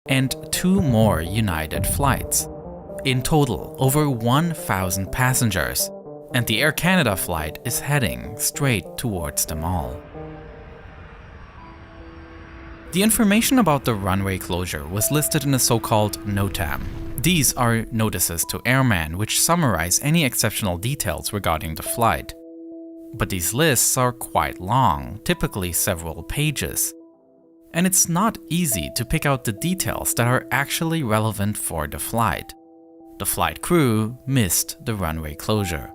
and 2 more United flights. In total, over 1,000 passengers, and the Air Canada flight is heading straight towards them all. The information about the runway closure was listed in a so-called NOTAM. These are notices to airmen which summarize any exceptional details regarding the flight. But these lists are quite long, typically several pages. And it's not easy to pick out the details that are actually relevant for the flight. The flight crew missed the runway closure.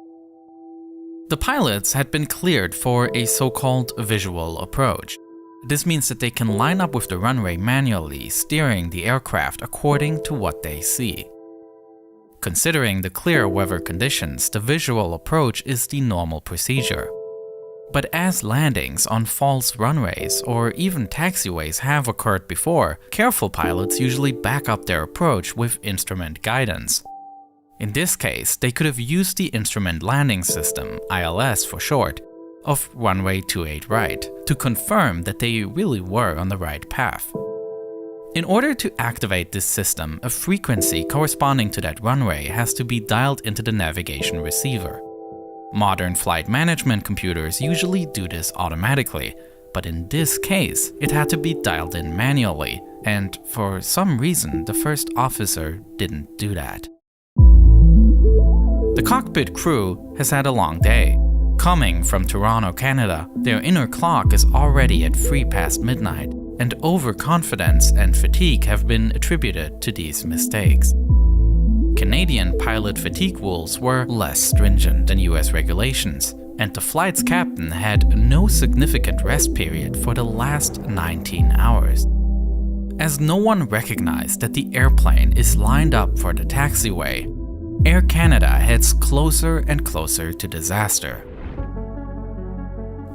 The pilots had been cleared for a so-called visual approach. This means that they can line up with the runway manually, steering the aircraft according to what they see. Considering the clear weather conditions, the visual approach is the normal procedure. But as landings on false runways or even taxiways have occurred before, careful pilots usually back up their approach with instrument guidance. In this case, they could have used the Instrument Landing System, ILS for short, of runway 28 right to confirm that they really were on the right path. In order to activate this system, a frequency corresponding to that runway has to be dialed into the navigation receiver. Modern flight management computers usually do this automatically, but in this case, it had to be dialed in manually, and for some reason, the first officer didn't do that. The cockpit crew has had a long day. Coming from Toronto, Canada, their inner clock is already at 3 past midnight, and overconfidence and fatigue have been attributed to these mistakes. Canadian pilot fatigue rules were less stringent than US regulations, and the flight's captain had no significant rest period for the last 19 hours. As no one recognized that the airplane is lined up for the taxiway, Air Canada heads closer and closer to disaster.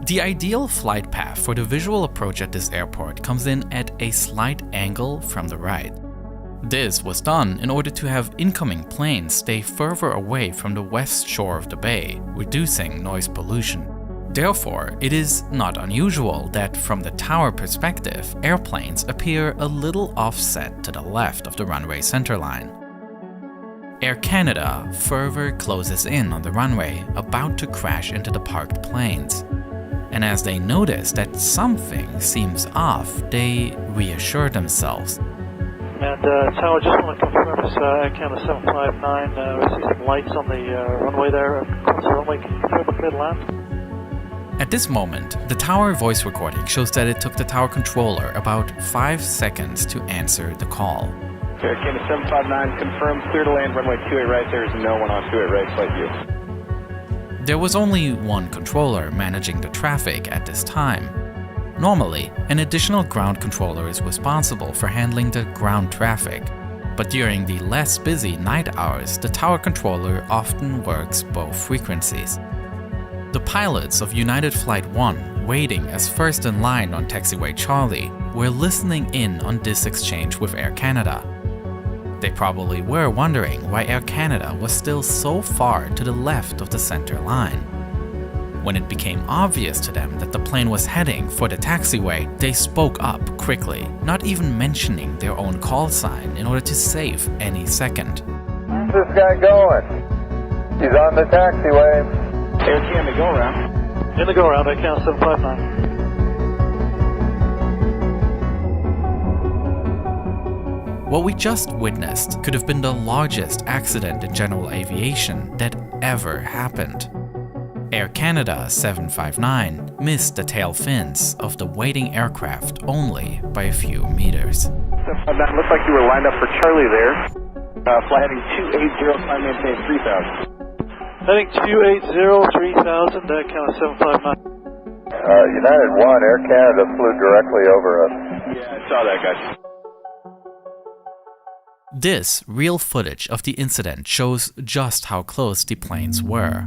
The ideal flight path for the visual approach at this airport comes in at a slight angle from the right. This was done in order to have incoming planes stay further away from the west shore of the bay, reducing noise pollution. Therefore, it is not unusual that from the tower perspective, airplanes appear a little offset to the left of the runway centerline. Air Canada further closes in on the runway, about to crash into the parked planes. And as they notice that something seems off, they reassure themselves. And Tower, just want to confirm this Air Canada 759, we see some lights on the runway there, across the runway, can you confirm a clear to land? At this moment, the tower voice recording shows that it took the tower controller about 5 seconds to answer the call. Air Canada 759, confirm clear to land, runway 28 right, there is no one on 28 right, flight view. There was only one controller managing the traffic at this time. Normally, an additional ground controller is responsible for handling the ground traffic, but during the less busy night hours, the tower controller often works both frequencies. The pilots of United Flight 1, waiting as first in line on taxiway Charlie, were listening in on this exchange with Air Canada. They probably were wondering why Air Canada was still so far to the left of the center line. When it became obvious to them that the plane was heading for the taxiway, they spoke up quickly, not even mentioning their own call sign in order to save any second. Where's this guy going? He's on the taxiway. Air Canada, go around. In the go around, Air Canada 759. What we just witnessed could have been the largest accident in general aviation that ever happened. Air Canada 759 missed the tail fins of the waiting aircraft only by a few meters. 759, looks like you were lined up for Charlie there. Fly heading 280, climb maintain 3000. Heading 280, 3000, Air Canada 759. United 1, Air Canada flew directly over us. Yeah, I saw that, guys. This real footage of the incident shows just how close the planes were.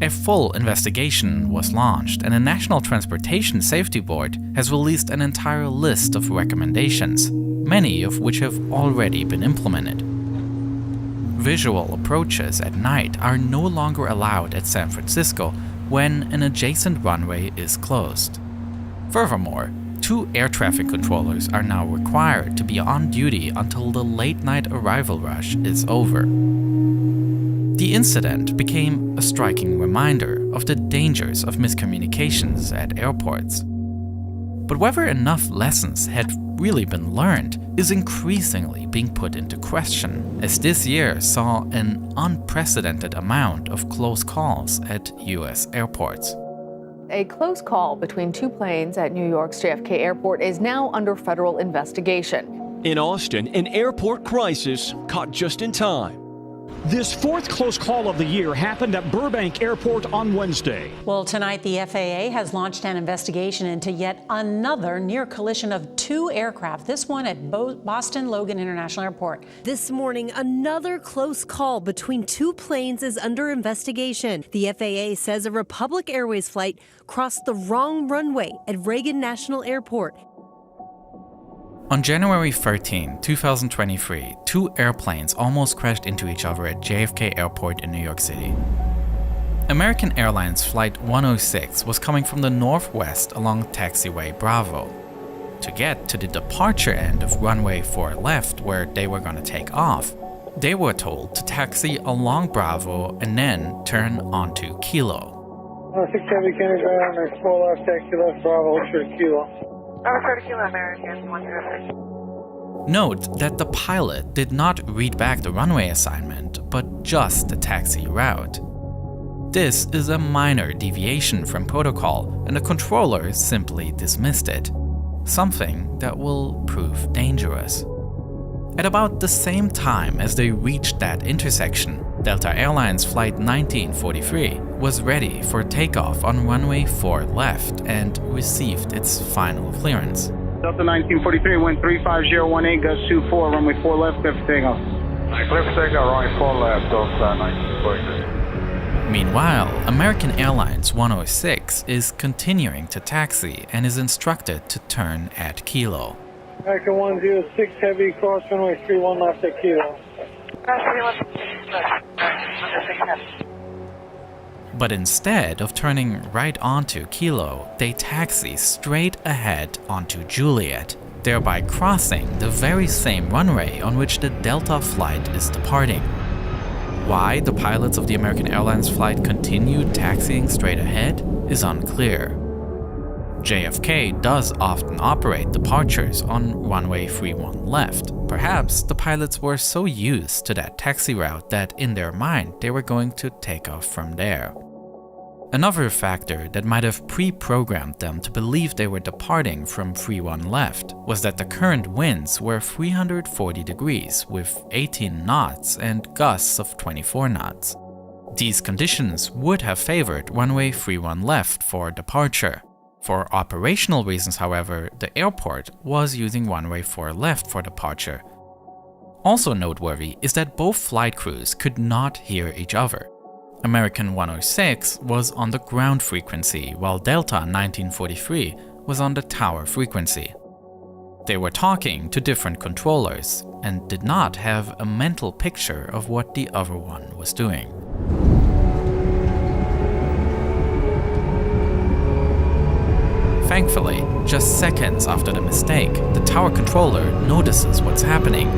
A full investigation was launched, and the National Transportation Safety Board has released an entire list of recommendations, many of which have already been implemented. Visual approaches at night are no longer allowed at San Francisco when an adjacent runway is closed. Furthermore, 2 air traffic controllers are now required to be on duty until the late-night arrival rush is over. The incident became a striking reminder of the dangers of miscommunications at airports. But whether enough lessons had really been learned is increasingly being put into question, as this year saw an unprecedented amount of close calls at US airports. A close call between 2 planes at New York's JFK Airport is now under federal investigation. In Austin, an airport crisis caught just in time. This 4th close call of the year happened at Burbank Airport on Wednesday. Well, tonight the FAA has launched an investigation into yet another near collision of 2 aircraft, this one at Boston Logan International Airport. This morning, another close call between 2 planes is under investigation. The FAA says a Republic Airways flight crossed the wrong runway at Reagan National Airport. On January 13, 2023, 2 airplanes almost crashed into each other at JFK Airport in New York City. American Airlines Flight 106 was coming from the northwest along Taxiway Bravo. To get to the departure end of runway 4 left, where they were going to take off, they were told to taxi along Bravo and then turn onto Kilo. 6 Heavy Kennedy right on their 4 left, taxi left, Bravo, for Kilo. American 106. Note that the pilot did not read back the runway assignment, but just the taxi route. This is a minor deviation from protocol, and the controller simply dismissed it, something that will prove dangerous. At about the same time as they reached that intersection, Delta Airlines Flight 1943 was ready for takeoff on runway 4 left and received its final clearance. Delta 1943, wind 35018, gust 24, runway 4 left, clear for takeoff. Clear for takeoff, runway 4 left, Delta 1943. Meanwhile, American Airlines 106 is continuing to taxi and is instructed to turn at Kilo. American 106 Heavy, cross runway 31 left at Kilo. But instead of turning right onto Kilo, they taxi straight ahead onto Juliet, thereby crossing the very same runway on which the Delta flight is departing. Why the pilots of the American Airlines flight continued taxiing straight ahead is unclear. JFK does often operate departures on runway 31 left. Perhaps the pilots were so used to that taxi route that in their mind they were going to take off from there. Another factor that might have pre-programmed them to believe they were departing from 31 left was that the current winds were 340 degrees with 18 knots and gusts of 24 knots. These conditions would have favored runway 31 left for departure. For operational reasons, however, the airport was using runway 4 left for departure. Also noteworthy is that both flight crews could not hear each other. American 106 was on the ground frequency, while Delta 1943 was on the tower frequency. They were talking to different controllers and did not have a mental picture of what the other one was doing. Thankfully, just seconds after the mistake, the tower controller notices what's happening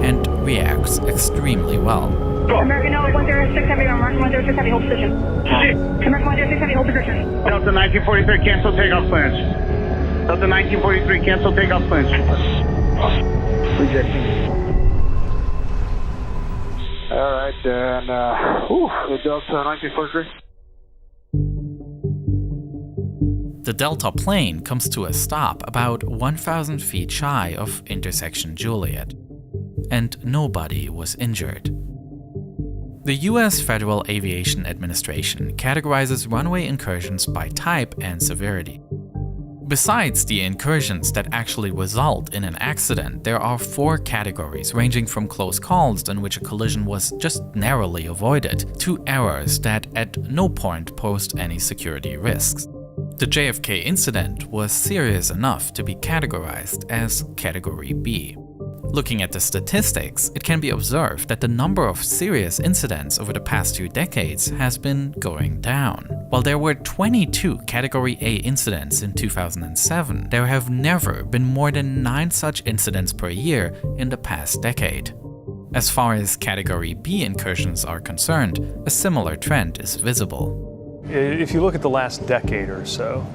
and reacts extremely well. American 106 Heavy, American 106 Heavy, hold position. American 106 Heavy, hold position. Delta 1943, cancel takeoff plans. Delta 1943, cancel takeoff plans. Rejecting. All right, and the Delta 1943. The Delta plane comes to a stop about 1,000 feet shy of intersection Juliet, and nobody was injured. The US Federal Aviation Administration categorizes runway incursions by type and severity. Besides the incursions that actually result in an accident, there are 4 categories ranging from close calls in which a collision was just narrowly avoided to errors that at no point posed any security risks. The JFK incident was serious enough to be categorized as Category B. Looking at the statistics, it can be observed that the number of serious incidents over the past 2 decades has been going down. While there were 22 Category A incidents in 2007, there have never been more than 9 such incidents per year in the past decade. As far as Category B incursions are concerned, a similar trend is visible. If you look at the last decade or so,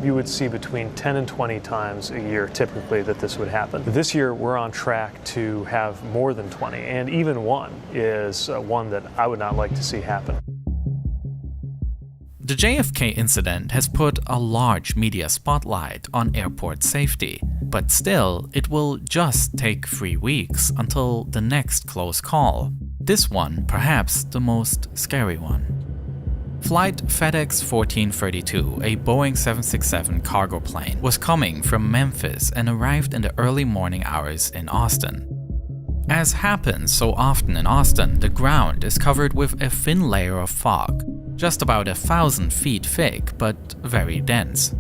you would see between 10 and 20 times a year typically that this would happen. This year we're on track to have more than 20, and even one is one that I would not like to see happen. The JFK incident has put a large media spotlight on airport safety, but still, it will just take 3 weeks until the next close call. This one, perhaps the most scary one. Flight FedEx 1432, a Boeing 767 cargo plane, was coming from Memphis and arrived in the early morning hours in Austin. As happens so often in Austin, the ground is covered with a thin layer of fog, just about 1,000 feet thick but very dense.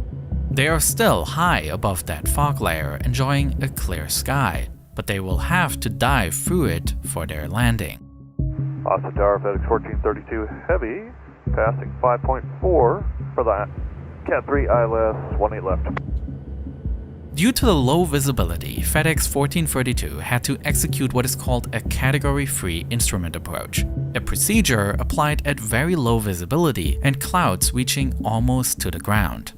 They are still high above that fog layer, enjoying a clear sky, but they will have to dive through it for their landing. Austin Tower, FedEx 1432 Heavy, passing 5.4 for that. Cat 3 ILS 18 left. Due to the low visibility, FedEx 1432 had to execute what is called a Category 3 instrument approach, a procedure applied at very low visibility and clouds reaching almost to the ground.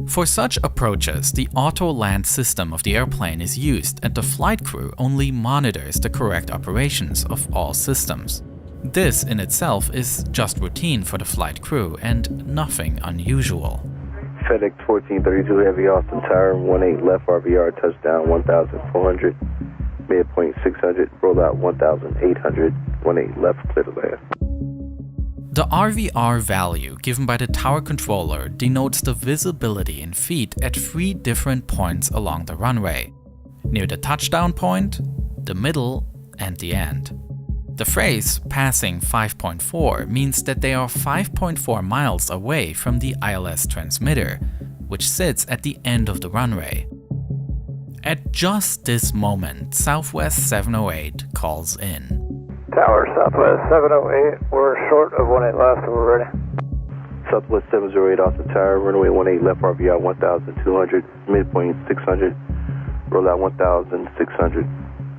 For such approaches, the auto-land system of the airplane is used and the flight crew only monitors the correct operations of all systems. This in itself is just routine for the flight crew and nothing unusual. FedEx 1432 Heavy, Austin Tower, 18 left RVR, touchdown 1,400, midpoint 600, roll out 1,800, 18 left, clear to land. The RVR value given by the tower controller denotes the visibility in feet at 3 different points along the runway: near the touchdown point, the middle, and the end. The phrase passing 5.4 means that they are 5.4 miles away from the ILS transmitter, which sits at the end of the runway. At just this moment, Southwest 708 calls in. Tower, Southwest 708, we're short of 18 left, so we're ready. Southwest 708, Austin Tower, runway 18 left RVR 1,200, midpoint 600, roll out 1,600.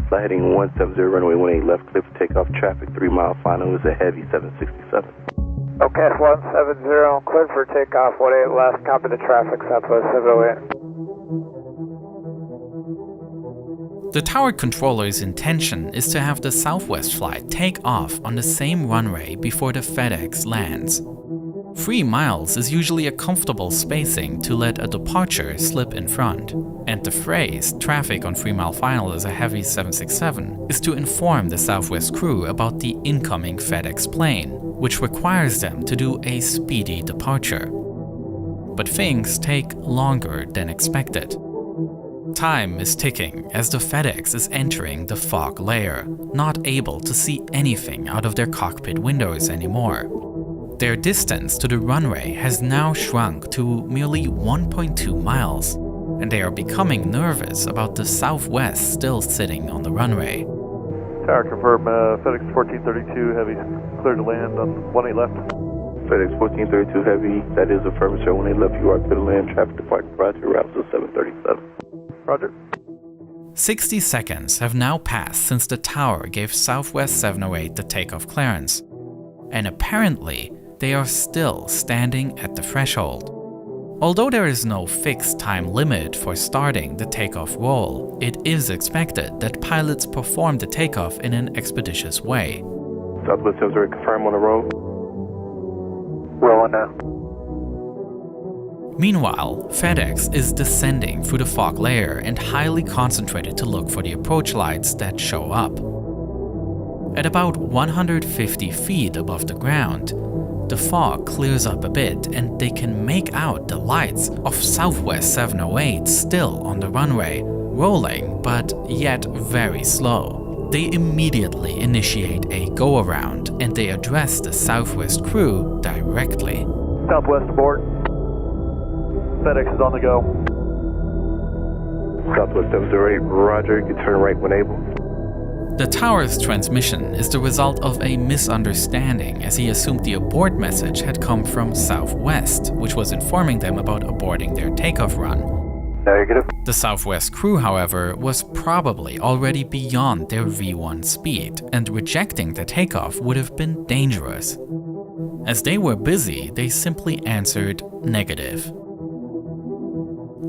Flight heading 170, runway 18 left, clear for takeoff, traffic 3 mile final is a Heavy 767. Okay, 170, clear for takeoff, 18 left, copy the traffic, Southwest 708. The tower controller's intention is to have the Southwest flight take off on the same runway before the FedEx lands. 3 miles is usually a comfortable spacing to let a departure slip in front, and the phrase "traffic on 3 mile final is a Heavy 767" is to inform the Southwest crew about the incoming FedEx plane, which requires them to do a speedy departure. But things take longer than expected. Time is ticking as the FedEx is entering the fog layer, not able to see anything out of their cockpit windows anymore. Their distance to the runway has now shrunk to merely 1.2 miles, and they are becoming nervous about the Southwest still sitting on the runway. Tower confirm, FedEx 1432 Heavy, clear to land on 18 left. FedEx 1432 Heavy, that is affirmative, sir, 18 left, you are clear to land, traffic departure, roger, route to 737. Roger. 60 seconds have now passed since the tower gave Southwest 708 the takeoff clearance, and apparently they are still standing at the threshold. Although there is no fixed time limit for starting the takeoff roll, it is expected that pilots perform the takeoff in an expeditious way. Southwest 708, confirm on the roll. Rolling now. Meanwhile, FedEx is descending through the fog layer and highly concentrated to look for the approach lights that show up. At about 150 feet above the ground, the fog clears up a bit and they can make out the lights of Southwest 708 still on the runway, rolling but yet very slow. They immediately initiate a go-around and they address the Southwest crew directly. Southwest aboard. FedEx is on the go. Southwest 708, roger, you can turn right when able. The tower's transmission is the result of a misunderstanding, as he assumed the abort message had come from Southwest, which was informing them about aborting their takeoff run. Negative. The Southwest crew, however, was probably already beyond their V1 speed, and rejecting the takeoff would have been dangerous. As they were busy, they simply answered negative.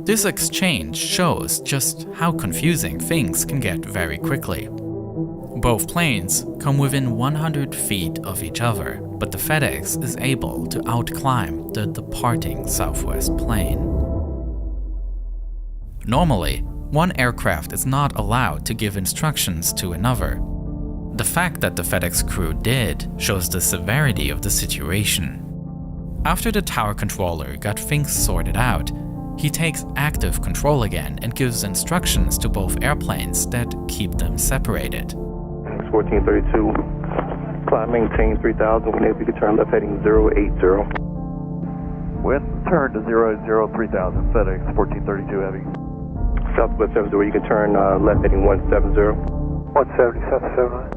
This exchange shows just how confusing things can get very quickly. Both planes come within 100 feet of each other, but the FedEx is able to outclimb the departing Southwest plane. Normally, one aircraft is not allowed to give instructions to another. The fact that the FedEx crew did shows the severity of the situation. After the tower controller got things sorted out, he takes active control again and gives instructions to both airplanes that keep them separated. 1432, climb maintain 3000, whenever you can turn left heading 080. With turn to 0803000, FedEx 1432 Heavy. Southwest 70, you can turn left heading 170. 170, South 79.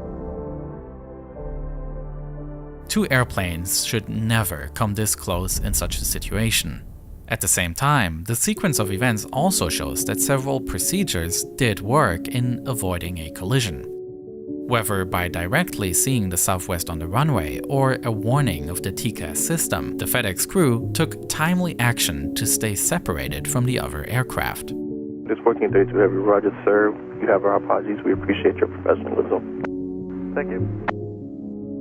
Two airplanes should never come this close in such a situation. At the same time, the sequence of events also shows that several procedures did work in avoiding a collision. Whether by directly seeing the Southwest on the runway or a warning of the TCAS system, the FedEx crew took timely action to stay separated from the other aircraft. This 1432 Heavy, roger, sir. You have our apologies. We appreciate your professionalism. Thank you.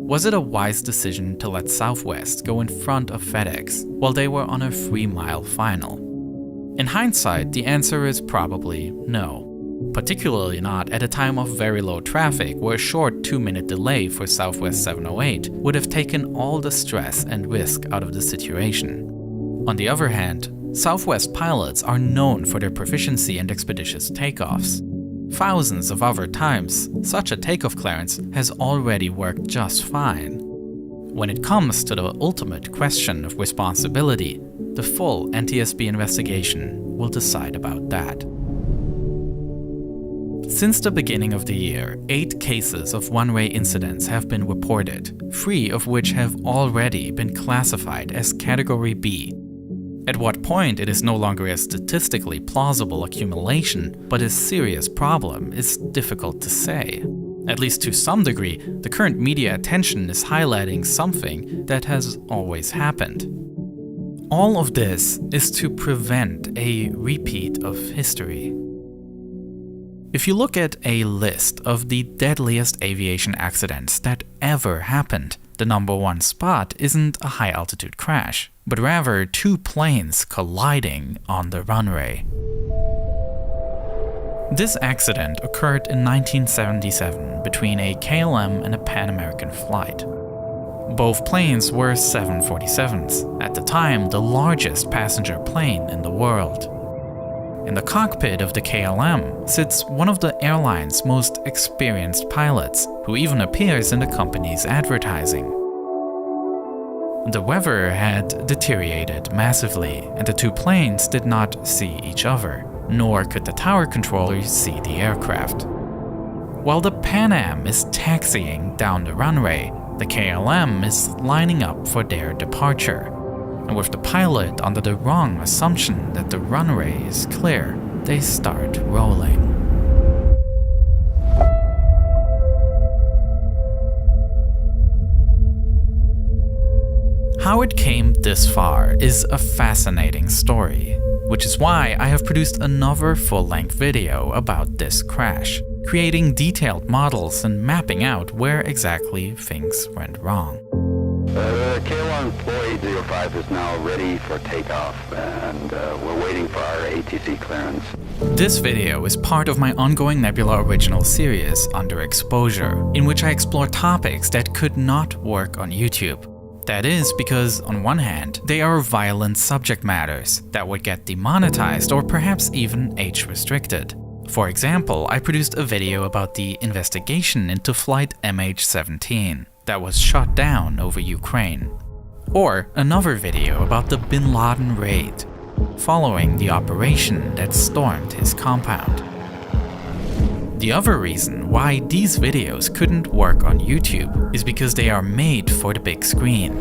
Was it a wise decision to let Southwest go in front of FedEx while they were on a 3-mile final? In hindsight, the answer is probably no. Particularly not at a time of very low traffic, where a short 2-minute delay for Southwest 708 would have taken all the stress and risk out of the situation. On the other hand, Southwest pilots are known for their proficiency and expeditious takeoffs. Thousands of other times, such a takeoff clearance has already worked just fine. When it comes to the ultimate question of responsibility, the full NTSB investigation will decide about that. Since the beginning of the year, 8 cases of one-way incidents have been reported, 3 of which have already been classified as Category B. At what point it is no longer a statistically plausible accumulation, but a serious problem, is difficult to say. At least to some degree, the current media attention is highlighting something that has always happened. All of this is to prevent a repeat of history. If you look at a list of the deadliest aviation accidents that ever happened, the number 1 spot isn't a high-altitude crash, but rather 2 planes colliding on the runway. This accident occurred in 1977 between a KLM and a Pan American flight. Both planes were 747s, at the time the largest passenger plane in the world. In the cockpit of the KLM sits one of the airline's most experienced pilots, who even appears in the company's advertising. The weather had deteriorated massively, and the 2 planes did not see each other, nor could the tower controllers see the aircraft. While the Pan Am is taxiing down the runway, the KLM is lining up for their departure. And with the pilot under the wrong assumption that the runway is clear, they start rolling. How it came this far is a fascinating story, which is why I have produced another full-length video about this crash, creating detailed models and mapping out where exactly things went wrong. KLM Employee 05 is now ready for takeoff, and we're waiting for our ATC clearance. This video is part of my ongoing Nebula Original series, Under Exposure, in which I explore topics that could not work on YouTube. That is because, on one hand, they are violent subject matters that would get demonetized or perhaps even age-restricted. For example, I produced a video about the investigation into Flight MH17 that was shot down over Ukraine. Or another video about the Bin Laden raid. following the operation that stormed his compound. The other reason why these videos couldn't work on YouTube is because they are made for the big screen.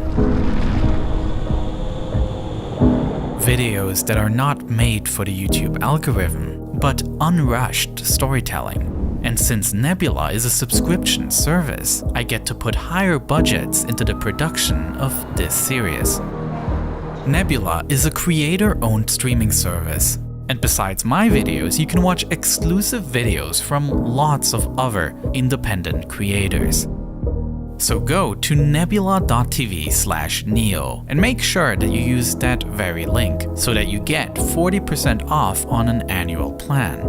Videos that are not made for the YouTube algorithm, but unrushed storytelling. And since Nebula is a subscription service, I get to put higher budgets into the production of this series. Nebula is a creator-owned streaming service. And besides my videos, you can watch exclusive videos from lots of other independent creators. So go to nebula.tv/neo and make sure that you use that very link so that you get 40% off on an annual plan.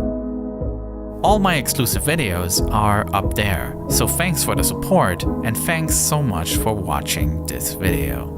All my exclusive videos are up there, so thanks for the support and thanks so much for watching this video.